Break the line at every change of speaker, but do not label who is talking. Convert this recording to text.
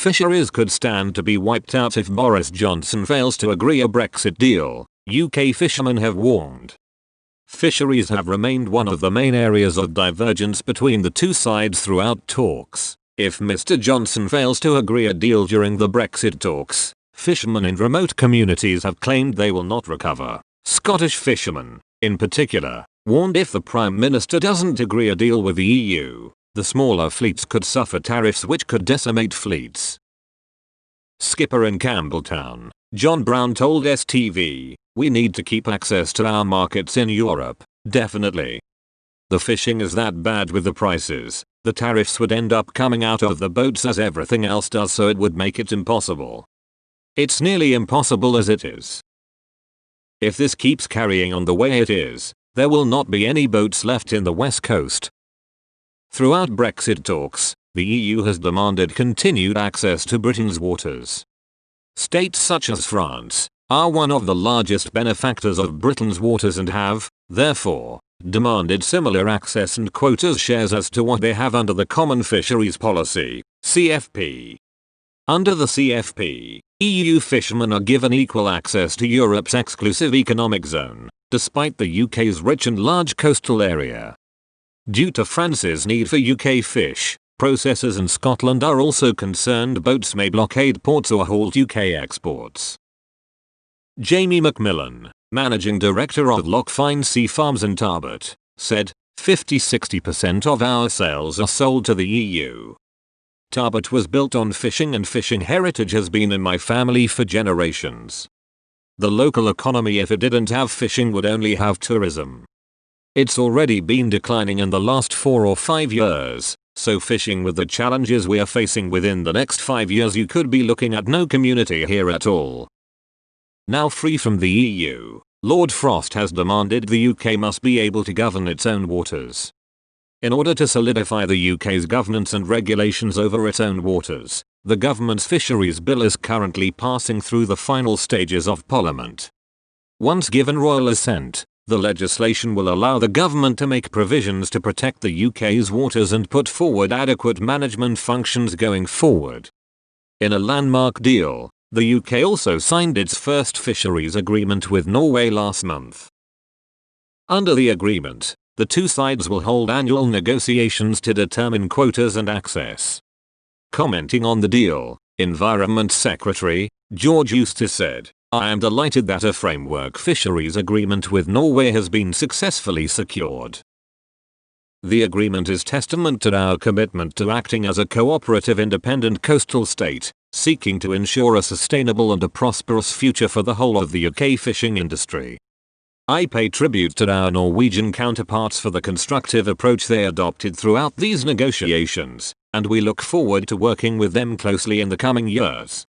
fisheries could stand to be wiped out if Boris Johnson fails to agree a Brexit deal, UK fishermen have warned. Fisheries have remained one of the main areas of divergence between the two sides throughout talks. If Mr. Johnson fails to agree a deal during the Brexit talks, fishermen in remote communities have claimed they will not recover. Scottish fishermen, in particular, warned if the Prime Minister doesn't agree a deal with the EU, the smaller fleets could suffer tariffs which could decimate fleets. Skipper in Campbelltown, John Brown told STV, "We need to keep access to our markets in Europe, definitely. The fishing is that bad with the prices, the tariffs would end up coming out of the boats as everything else does, so it would make it impossible. It's nearly impossible as it is. If this keeps carrying on the way it is, there will not be any boats left in the West Coast." Throughout Brexit talks, the EU has demanded continued access to Britain's waters. States such as France are one of the largest benefactors of Britain's waters and have, therefore, demanded similar access and quotas shares as to what they have under the Common Fisheries Policy, CFP. Under the CFP, EU fishermen are given equal access to Europe's exclusive economic zone, despite the UK's rich and large coastal area. Due to France's need for UK fish, processors in Scotland are also concerned boats may blockade ports or halt UK exports. Jamie McMillan, managing director of Lockfine Sea Farms in Tarbert, said, 50–60% of our sales are sold to the EU. Tarbert was built on fishing and fishing heritage has been in my family for generations. The local economy, if it didn't have fishing, would only have tourism. It's already been declining in the last 4 or 5 years, so fishing with the challenges we are facing within the next 5 years, you could be looking at no community here at all. Now free from the EU, Lord Frost has demanded the UK must be able to govern its own waters. In order to solidify the UK's governance and regulations over its own waters, the government's fisheries bill is currently passing through the final stages of Parliament. Once given royal assent, the legislation will allow the government to make provisions to protect the UK's waters and put forward adequate management functions going forward. In a landmark deal, the UK also signed its first fisheries agreement with Norway last month. Under the agreement, the two sides will hold annual negotiations to determine quotas and access. Commenting on the deal, Environment Secretary George Eustace said, "I am delighted that a framework fisheries agreement with Norway has been successfully secured. The agreement is testament to our commitment to acting as a cooperative independent coastal state, seeking to ensure a sustainable and a prosperous future for the whole of the UK fishing industry. I pay tribute to our Norwegian counterparts for the constructive approach they adopted throughout these negotiations, and we look forward to working with them closely in the coming years."